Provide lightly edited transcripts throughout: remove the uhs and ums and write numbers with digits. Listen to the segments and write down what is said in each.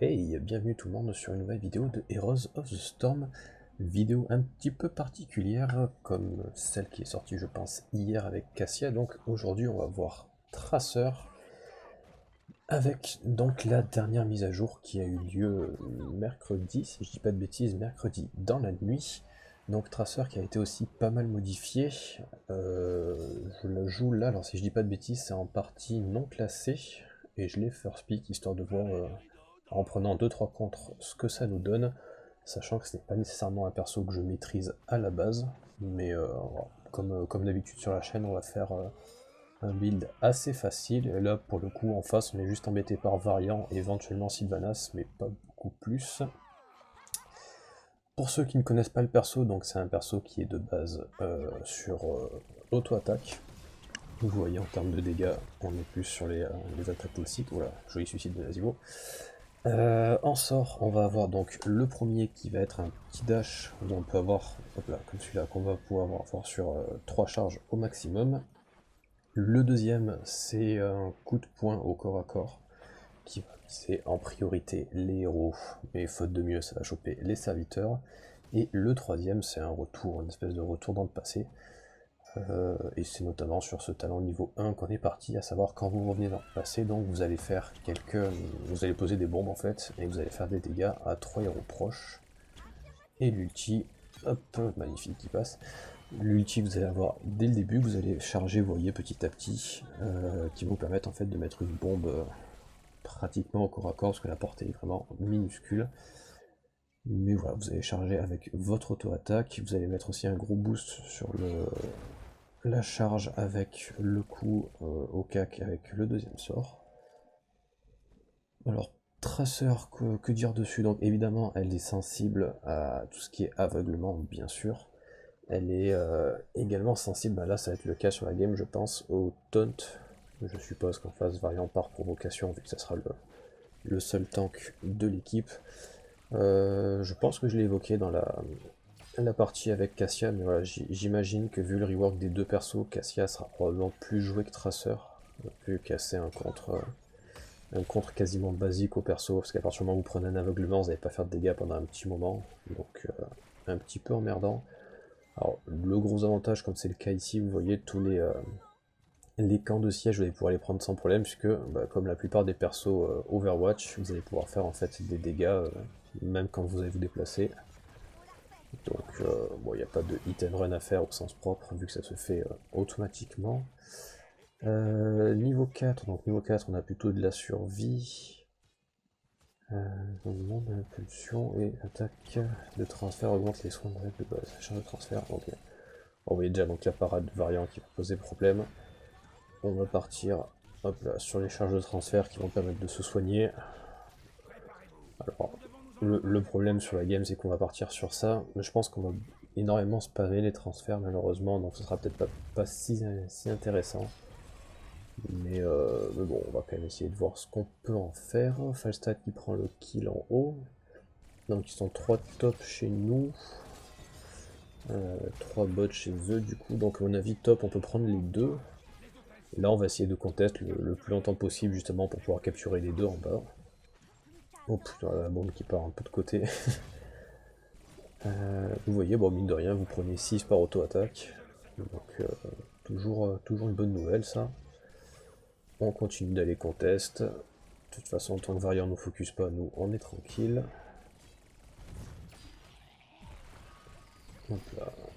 Hey, bienvenue tout le monde sur une nouvelle vidéo de Heroes of the Storm. Vidéo un petit peu particulière, comme celle qui est sortie je pense hier avec Cassia. Donc aujourd'hui on va voir Tracer, avec donc la dernière mise à jour qui a eu lieu mercredi, si je dis pas de bêtises, mercredi dans la nuit. Donc Tracer qui a été aussi pas mal modifié. Je la joue là, alors si je dis pas de bêtises, c'est en partie non classée. Et je l'ai first pick histoire de voir en prenant 2-3 contre ce que ça nous donne, sachant que ce n'est pas nécessairement un perso que je maîtrise à la base, mais comme d'habitude sur la chaîne, on va faire un build assez facile. Et là, pour le coup, en face, on est juste embêté par Variant et éventuellement Sylvanas, mais pas beaucoup plus. Pour ceux qui ne connaissent pas le perso, donc c'est un perso qui est de base sur auto-attaque. Vous voyez en termes de dégâts, on est plus sur les attaques classiques. Voilà, joli suicide de Nazivo. En sort, on va avoir donc le premier qui va être un petit dash où on peut avoir, hop là, comme celui-là, qu'on va pouvoir avoir sur 3 charges au maximum. Le deuxième, c'est un coup de poing au corps à corps qui va viser en priorité les héros, mais faute de mieux, ça va choper les serviteurs. Et le troisième, c'est un retour, une espèce de retour dans le passé. Et c'est notamment sur ce talent niveau 1 qu'on est parti, à savoir quand vous revenez dans le passé, donc vous allez faire vous allez poser des bombes en fait, et vous allez faire des dégâts à 3 héros proches. Et l'ulti, hop, magnifique qui passe. L'ulti vous allez avoir dès le début, vous allez charger, vous voyez, petit à petit, qui vous permettre en fait de mettre une bombe pratiquement au corps à corps, parce que la portée est vraiment minuscule. Mais voilà, vous allez charger avec votre auto-attaque, vous allez mettre aussi un gros boost sur la charge avec le coup au cac avec le deuxième sort. Alors, Tracer, que dire dessus? Donc évidemment, elle est sensible à tout ce qui est aveuglement, bien sûr. Elle est également sensible, bah là ça va être le cas sur la game, je pense, au taunt. Je suppose qu'en face, variant par provocation, vu que ça sera le seul tank de l'équipe. Je pense que je l'ai évoqué dans la partie avec Cassia, mais voilà, j'imagine que vu le rework des deux persos, Cassia sera probablement plus joué que Tracer, vu qu'elle c'est un contre quasiment basique au perso, parce qu'à partir du moment où vous prenez un aveuglement, vous n'allez pas faire de dégâts pendant un petit moment, donc un petit peu emmerdant. Alors le gros avantage, comme c'est le cas ici, vous voyez tous les camps de siège, vous allez pouvoir les prendre sans problème, puisque bah, comme la plupart des persos Overwatch, vous allez pouvoir faire en fait des dégâts même quand vous allez vous déplacer. Donc bon, il n'y a pas de hit and run à faire au sens propre, vu que ça se fait automatiquement. Niveau 4, donc niveau 4, on a plutôt de la survie. Demande d'impulsion et attaque de transfert augmente les soins de règle de base. Charge de transfert, ok. Bon, vous voyez déjà donc la parade de variant qui va poser problème. On va partir hop là, sur les charges de transfert qui vont permettre de se soigner. Alors, le problème sur la game, c'est qu'on va partir sur ça. Mais je pense qu'on va énormément spammer les transferts, malheureusement, donc ce sera peut-être pas si intéressant. Mais bon, on va quand même essayer de voir ce qu'on peut en faire. Falstad qui prend le kill en haut. Donc ils sont 3 top chez nous. 3 bots chez eux du coup. Donc à mon avis top, on peut prendre les deux. Et là on va essayer de contest le plus longtemps possible justement pour pouvoir capturer les deux en bas. Oh putain, la bombe qui part un peu de côté. Vous voyez, bon mine de rien, vous prenez 6 par auto-attaque. Donc toujours une bonne nouvelle ça. On continue d'aller contest. De toute façon, tant que variant ne focus pas, nous on est tranquille.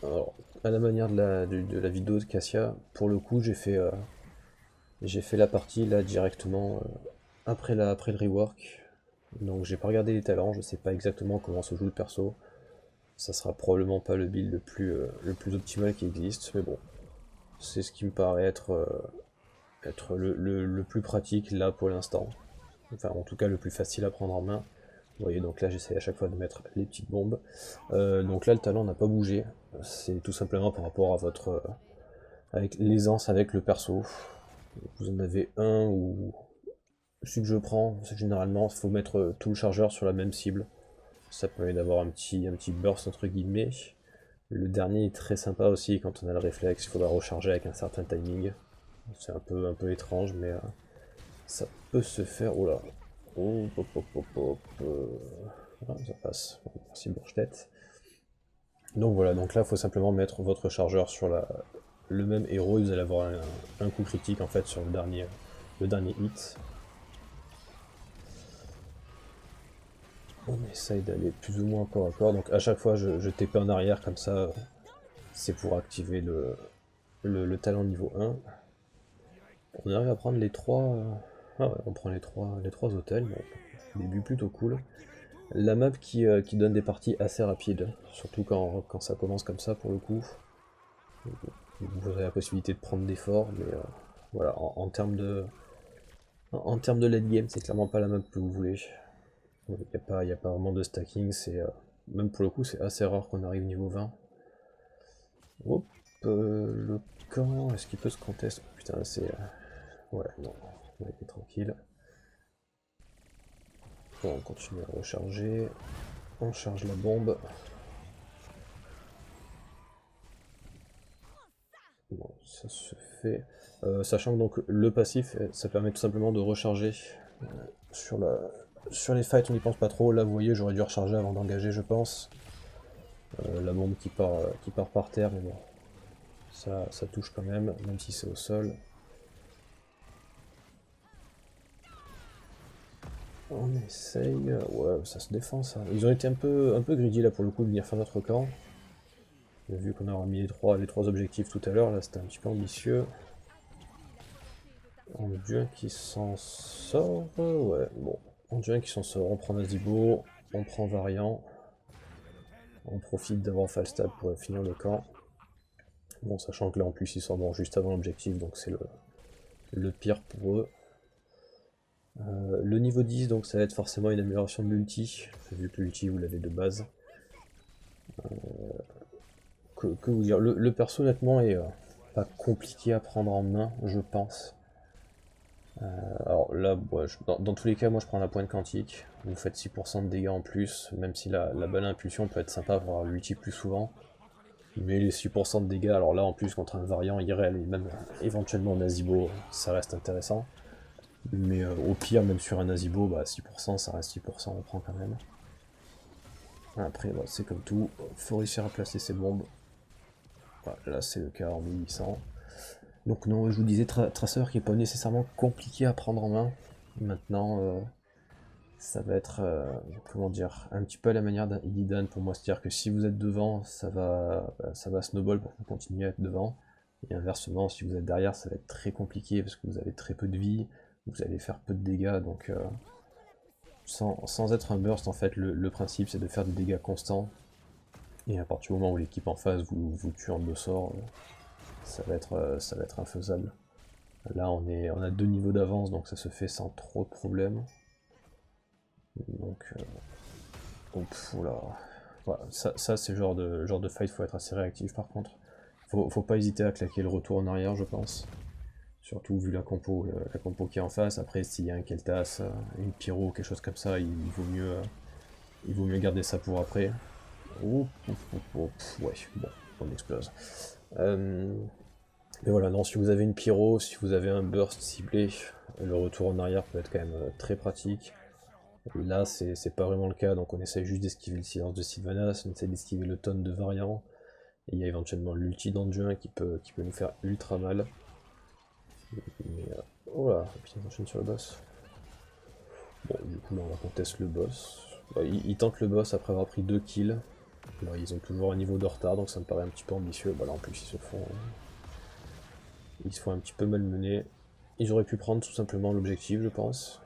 Alors, à la manière de la vidéo de Cassia, pour le coup, j'ai fait la partie là directement après le rework. Donc j'ai pas regardé les talents, je sais pas exactement comment se joue le perso. Ça sera probablement pas le build le plus optimal qui existe, mais bon, c'est ce qui me paraît être le plus pratique là pour l'instant. Enfin, en tout cas, le plus facile à prendre en main. Vous voyez, donc là, j'essaie à chaque fois de mettre les petites bombes. Donc là, le talent n'a pas bougé. C'est tout simplement par rapport à votre... avec l'aisance avec le perso. Vous en avez un ou... Celui que je prends, c'est généralement, il faut mettre tout le chargeur sur la même cible. Ça permet d'avoir un petit burst entre guillemets. Le dernier est très sympa aussi quand on a le réflexe, il faudra recharger avec un certain timing. C'est un peu étrange, mais ça peut se faire. Oh là, hop, hop, hop, hop, hop, voilà, ça passe. Merci Bourge-tête. Donc voilà, donc là il faut simplement mettre votre chargeur sur le même héros et vous allez avoir un coup critique en fait sur le dernier hit. On essaye d'aller plus ou moins corps à corps, donc à chaque fois je TP en arrière comme ça, c'est pour activer le talent niveau 1. On arrive à prendre les 3... Ah ouais, on prend les trois hôtels, bon, début plutôt cool. La map qui donne des parties assez rapides, surtout quand ça commence comme ça pour le coup. Vous aurez la possibilité de prendre des forts, mais voilà, en termes de late game, c'est clairement pas la map que vous voulez. Il n'y a pas vraiment de stacking, même pour le coup, c'est assez rare qu'on arrive niveau 20. Hop, le camp, est-ce qu'il peut se contester? Putain, c'est... ouais, non, on va être tranquille. Bon, on continue à recharger. On charge la bombe. Bon, ça se fait. Sachant que donc le passif, ça permet tout simplement de recharger sur les fights, on n'y pense pas trop. Là, vous voyez, j'aurais dû recharger avant d'engager, je pense. La bombe qui part par terre, mais bon, ça touche quand même si c'est au sol. On essaye, ouais, ça se défend ça. Ils ont été un peu greedy là pour le coup de venir faire notre camp. Vu qu'on aura mis les trois objectifs tout à l'heure, là c'était un petit peu ambitieux. Anduin qui s'en sort, ouais, bon. Anduin qui s'en sort, on prend Nazibo, on prend Variant. On profite d'avoir Falstad pour finir le camp. Bon, sachant que là en plus ils sont juste avant l'objectif, donc c'est le pire pour eux. Le niveau 10, donc ça va être forcément une amélioration de l'ulti, vu que l'ulti vous l'avez de base. Que vous dire, le perso honnêtement est pas compliqué à prendre en main, je pense. Alors là, ouais, dans tous les cas, moi je prends la pointe quantique. Vous faites 6% de dégâts en plus, même si la balle à impulsion peut être sympa pour avoir l'ulti plus souvent. Mais les 6% de dégâts, alors là en plus contre un variant irréel et même éventuellement Nazibo, ça reste intéressant. Mais au pire, même sur un Nazibo, bah, 6%, ça reste 6%, on prend quand même. Après, bah, c'est comme tout, faut réussir à placer ses bombes. Voilà, là c'est le cas en 1800. Donc non, je vous disais, Traceur qui est pas nécessairement compliqué à prendre en main. Maintenant, ça va être, comment dire, un petit peu à la manière d'un Illidan pour moi. C'est-à-dire que si vous êtes devant, ça va snowball pour que vous continuez à être devant. Et inversement, si vous êtes derrière, ça va être très compliqué parce que vous avez très peu de vie, vous allez faire peu de dégâts. Donc sans être un burst, en fait, le principe c'est de faire des dégâts constants. Et à partir du moment où l'équipe en face vous tue en 2 sorts, ça va être infaisable. Là on a 2 niveaux d'avance, donc ça se fait sans trop de problèmes. Donc voilà. Voilà, ça c'est le genre de fight, faut être assez réactif par contre. Faut pas hésiter à claquer le retour en arrière, je pense. Surtout vu la compo qui est en face. Après, s'il y a un Keltas, une Pyro, quelque chose comme ça, il vaut mieux garder ça pour après. Ouais, bon, on explose. Mais voilà, non, si vous avez une Pyro, si vous avez un burst ciblé, le retour en arrière peut être quand même très pratique. Là, c'est pas vraiment le cas, donc on essaye juste d'esquiver le silence de Sylvanas, on essaye d'esquiver le tonne de variant, et il y a éventuellement l'ulti d'Anduin qui peut nous faire ultra mal. Mais oh là, putain, j'enchaîne sur le boss. Bon, du coup, là, on va contester le boss. Bah, il tente le boss après avoir pris 2 kills. Bon, ils ont toujours un niveau de retard, donc ça me paraît un petit peu ambitieux. Bah, là, en plus, ils se font un petit peu malmener. Ils auraient pu prendre tout simplement l'objectif, je pense.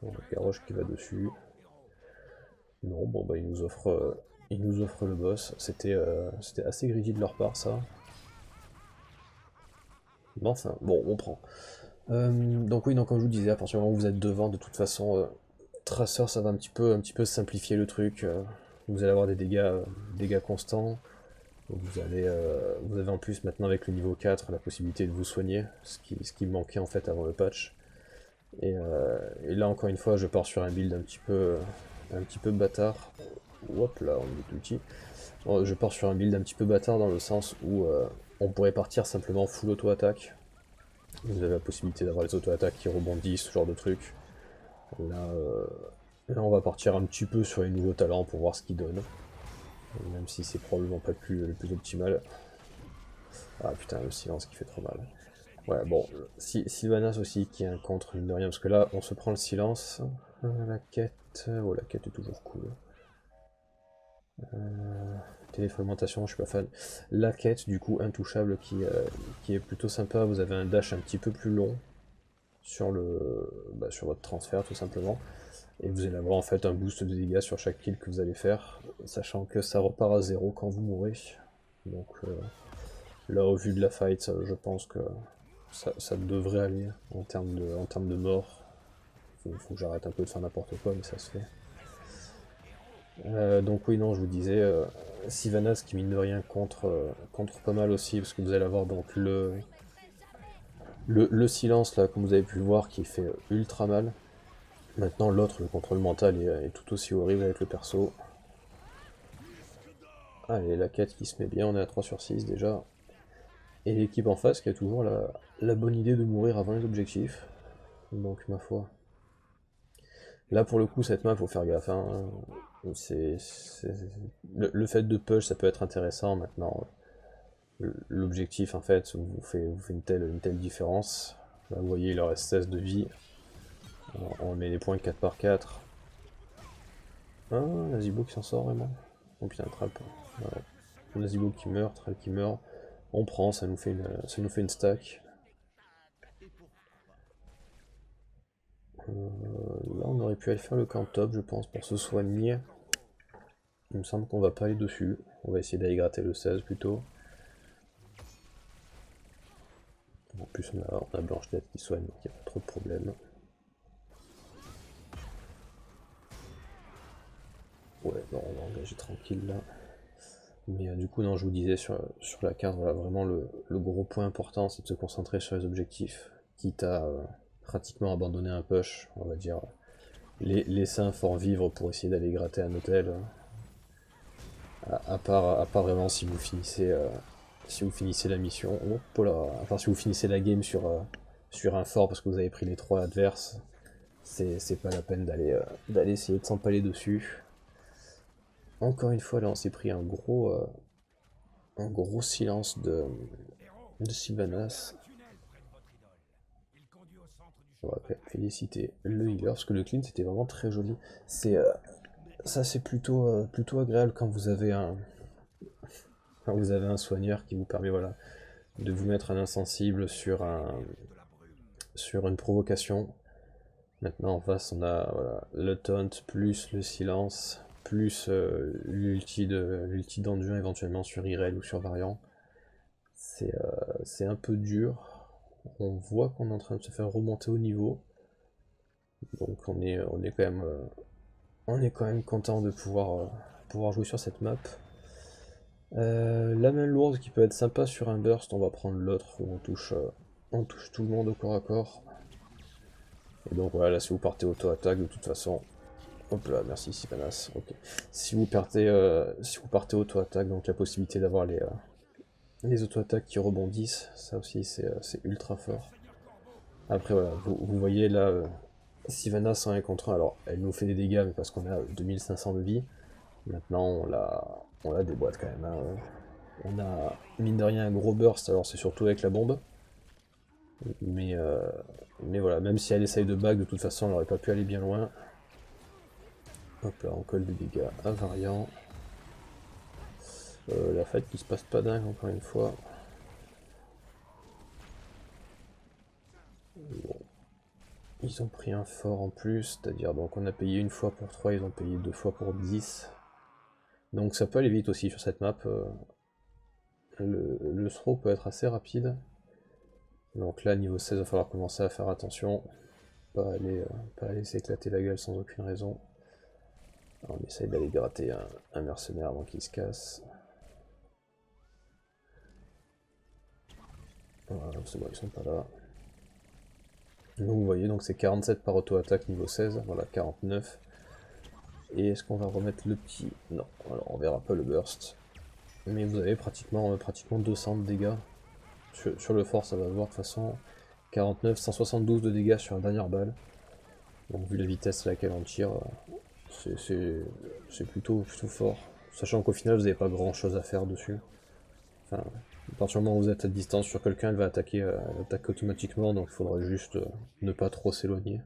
Bon, Garrosh qui va dessus. Non, bon, bah, ils nous offrent le boss. C'était assez greedy de leur part, ça. Mais enfin, bon, on prend. Donc oui, donc comme je vous disais, à partir du moment où vous êtes devant, de toute façon, Traceur, ça va un petit peu simplifier le truc. Vous allez avoir des dégâts constants. Vous avez en plus maintenant avec le niveau 4 la possibilité de vous soigner, ce qui manquait en fait avant le patch. Et là encore une fois, je pars sur un build un petit peu bâtard. Hop là, on est l'outil. Je pars sur un build un petit peu bâtard dans le sens où on pourrait partir simplement full auto-attaque. Vous avez la possibilité d'avoir les auto-attaques qui rebondissent, ce genre de truc. Là, on va partir un petit peu sur les nouveaux talents pour voir ce qu'ils donnent. Même si c'est probablement pas le plus optimal. Ah putain, le silence qui fait trop mal. Ouais, bon, Sylvanas aussi qui est un contre, mine de rien, parce que là, on se prend le silence. La quête... Oh, la quête est toujours cool. Téléfragmentation, je suis pas fan. La quête, du coup, intouchable, qui est plutôt sympa. Vous avez un dash un petit peu plus long sur sur votre transfert, tout simplement. Et vous allez avoir en fait un boost de dégâts sur chaque kill que vous allez faire, sachant que ça repart à 0 quand vous mourrez. Donc là, au vu de la fight, je pense que ça devrait aller en termes de mort. Faut que j'arrête un peu de faire n'importe quoi, mais ça se fait. Donc oui, non, je vous disais, Sylvanas qui mine de rien contre pas mal aussi, parce que vous allez avoir donc le silence là, comme vous avez pu le voir, qui fait ultra mal. Maintenant l'autre, le contrôle mental est tout aussi horrible avec le perso. Allez, la quête qui se met bien, on est à 3 sur 6 déjà. Et l'équipe en face qui a toujours la bonne idée de mourir avant les objectifs. Donc ma foi. Là pour le coup cette map faut faire gaffe. Hein. Le fait de push ça peut être intéressant maintenant. L'objectif en fait vous fait une telle différence. Là vous voyez il leur reste 16 de vie. On met les points 4 par 4. Ah, Nazibo qui s'en sort vraiment. Oh putain, trappe. Ouais. Nazibo qui meurt, Trapp qui meurt. On prend, ça nous fait une stack. Là on aurait pu aller faire le camp top je pense pour se soigner. Il me semble qu'on va pas aller dessus. On va essayer d'aller gratter le 16 plutôt. En plus on a Blanche-Neige qui soigne, donc il n'y a pas trop de problème. Ouais, non, on va engager tranquille là. Mais du coup, non, je vous disais sur la carte, voilà, vraiment le gros point important, c'est de se concentrer sur les objectifs, quitte à pratiquement abandonner un push, on va dire, laisser un fort vivre pour essayer d'aller gratter un hôtel, à part vraiment si vous finissez la mission, oh là, à part si vous finissez la game sur un fort parce que vous avez pris les 3 adverses, c'est pas la peine d'aller essayer de s'empaler dessus. Encore une fois, là, on s'est pris un gros silence de Sylvanas. On va féliciter le healer, parce que le clean c'était vraiment très joli. Ça c'est plutôt agréable quand vous avez un soigneur qui vous permet voilà, de vous mettre un insensible sur une provocation. Maintenant en face on a voilà, le taunt plus le silence, plus l'ulti d'Anduin éventuellement sur Irel ou sur Variant. C'est un peu dur. On voit qu'on est en train de se faire remonter au niveau. Donc on est quand même content de pouvoir jouer sur cette map. La main lourde qui peut être sympa sur un burst, on va prendre l'autre où on touche tout le monde au corps à corps. Et donc voilà, là si vous partez auto-attaque de toute façon. Hop là, merci Sylvanas. Ok. Si vous partez auto-attaque, donc la possibilité d'avoir les auto-attaques qui rebondissent, ça aussi c'est ultra fort. Après voilà, vous voyez là, Sylvanas en 1 contre 1, alors elle nous fait des dégâts mais parce qu'on a 2500 de vie. Maintenant on la déboîte quand même. Hein. On a mine de rien un gros burst, alors c'est surtout avec la bombe. Mais voilà, même si elle essaye de back, de toute façon elle n'aurait pas pu aller bien loin. Hop là, on colle des dégâts à Variant. La fight qui se passe pas dingue encore une fois. Bon. Ils ont pris un fort en plus, c'est-à-dire donc on a payé une fois pour 3, ils ont payé 2 fois pour 10. Donc ça peut aller vite aussi sur cette map. Le throw peut être assez rapide. Donc là, niveau 16, il va falloir commencer à faire attention. Pas aller s'éclater la gueule sans aucune raison. Alors, on essaye d'aller gratter un mercenaire avant qu'il se casse. Voilà, c'est bon, ils sont pas là. Donc vous voyez, donc c'est 47 par auto-attaque niveau 16, voilà 49. Et est-ce qu'on va remettre le petit? Non, alors on verra pas le burst. Mais vous avez pratiquement 200 de dégâts. Sur le fort, ça va se voir de toute façon. 49, 172 de dégâts sur la dernière balle. Donc vu la vitesse à laquelle on tire, c'est plutôt fort. Sachant qu'au final vous n'avez pas grand chose à faire dessus. Enfin, à partir du moment où vous êtes à distance sur quelqu'un, elle va attaquer, elle attaque automatiquement, donc il faudra juste ne pas trop s'éloigner.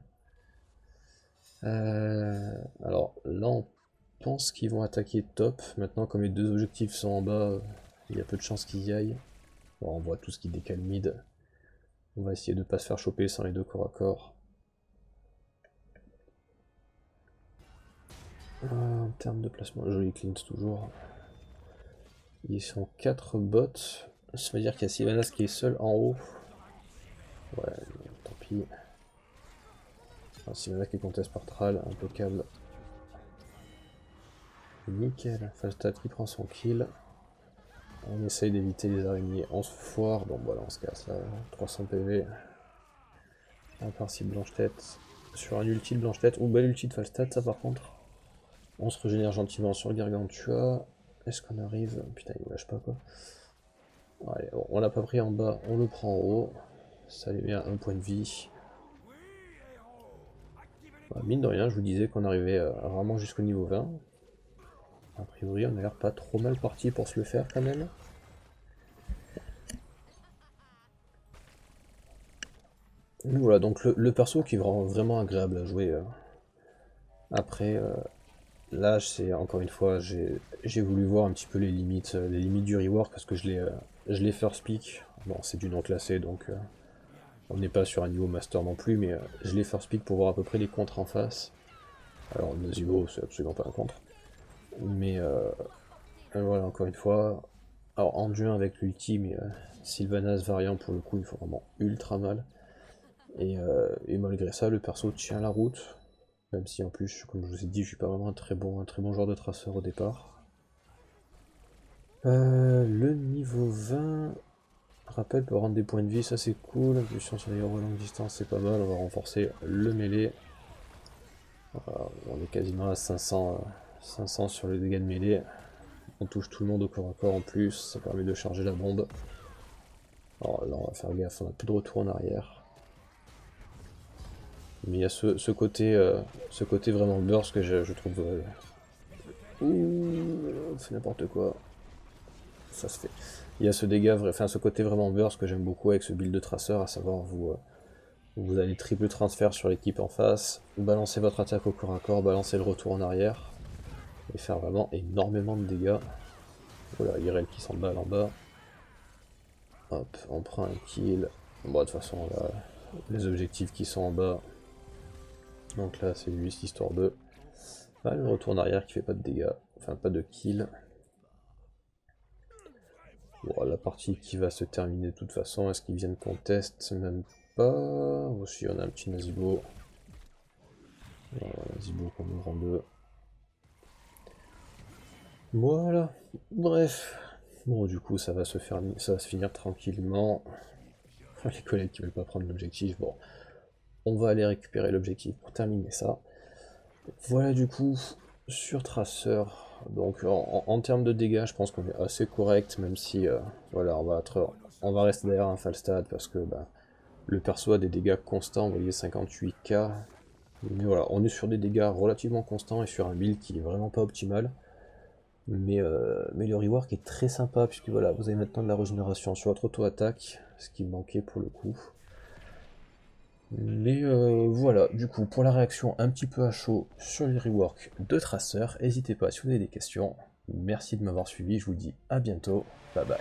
Alors là on pense qu'ils vont attaquer top. Maintenant comme les deux objectifs sont en bas, il y a peu de chances qu'ils y aillent. Bon, on voit tout ce qui décale mid. On va essayer de ne pas se faire choper sans les deux corps à corps. En termes de placement, joli cleans toujours. Ils sont 4 bots. Ça veut dire qu'il y a Sylvanas qui est seul en haut. Ouais, tant pis. Sylvanas qui conteste par Thrall, impeccable. Nickel, Falstad qui prend son kill. On essaye d'éviter les araignées, on se foire. Bon voilà, on se casse là, 300 PV. À part si Blanche-Tête. Sur un ulti de Blanche-Tête. Ou bel ulti de Falstad ça par contre. On se régénère gentiment sur le Gargantua. Est-ce qu'on arrive? Putain, il me lâche pas quoi. Allez, on l'a pas pris en bas, on le prend en haut. Ça lui met à 1 point de vie. Bah, mine de rien, je vous disais qu'on arrivait vraiment jusqu'au niveau 20. A priori, on a l'air pas trop mal parti pour se le faire quand même. Voilà, donc le perso qui est vraiment agréable à jouer. Après, là, c'est encore une fois, j'ai voulu voir un petit peu les limites du rework parce que je l'ai first pick. Bon, c'est du non classé, donc on n'est pas sur un niveau master non plus, mais je l'ai first pick pour voir à peu près les contres en face. Alors, Nazuo, c'est absolument pas un contre. Mais voilà, encore une fois. Alors, en duo avec l'ulti, mais Sylvanas variant, pour le coup, il faut vraiment ultra mal. Et malgré ça, le perso tient la route. Même si en plus, comme je vous ai dit, je suis pas vraiment un très bon joueur de traceur au départ. Le niveau 20, rappel peut rendre des points de vie, ça c'est cool. Impulsion sur les héros à longue distance, c'est pas mal. On va renforcer le mêlée. Voilà, on est quasiment à 500 sur les dégâts de mêlée. On touche tout le monde au corps à corps en plus, ça permet de charger la bombe. Alors là, on va faire gaffe, on n'a plus de retour en arrière. Mais il y a ce côté vraiment burst que je trouve... Ouh, c'est n'importe quoi. Ça se fait. Il y a ce dégât, enfin ce côté vraiment burst que j'aime beaucoup avec ce build de traceur, à savoir vous allez triple transfert sur l'équipe en face, balancer votre attaque au corps à corps, balancer le retour en arrière, et faire vraiment énormément de dégâts. Voilà, Irel qui s'emballe en bas. Hop, on prend un kill. Bon, de toute façon, là, les objectifs qui sont en bas. Donc là, c'est juste histoire de... Ah, le retour en arrière qui fait pas de dégâts, enfin pas de kill. Bon, la partie qui va se terminer de toute façon, est-ce qu'ils viennent contest? Même pas. Aussi, on a un petit Nazibo. Nazibo qu'on ouvre en deux. Voilà, bref. Bon, du coup, ça va se finir tranquillement. Les collègues qui veulent pas prendre l'objectif, bon. On va aller récupérer l'objectif pour terminer ça. Voilà, du coup, sur Traceur. Donc, en termes de dégâts, je pense qu'on est assez correct, même si, voilà, on va rester derrière un Falstad parce que, bah, le perso a des dégâts constants, vous voyez, 58k. Mais voilà, on est sur des dégâts relativement constants et sur un build qui est vraiment pas optimal. Mais le rework est très sympa, puisque voilà, vous avez maintenant de la régénération sur votre auto-attaque, ce qui me manquait pour le coup. Mais voilà, du coup, pour la réaction un petit peu à chaud sur les reworks de Traceur, n'hésitez pas si vous avez des questions. Merci de m'avoir suivi, je vous dis à bientôt, bye bye.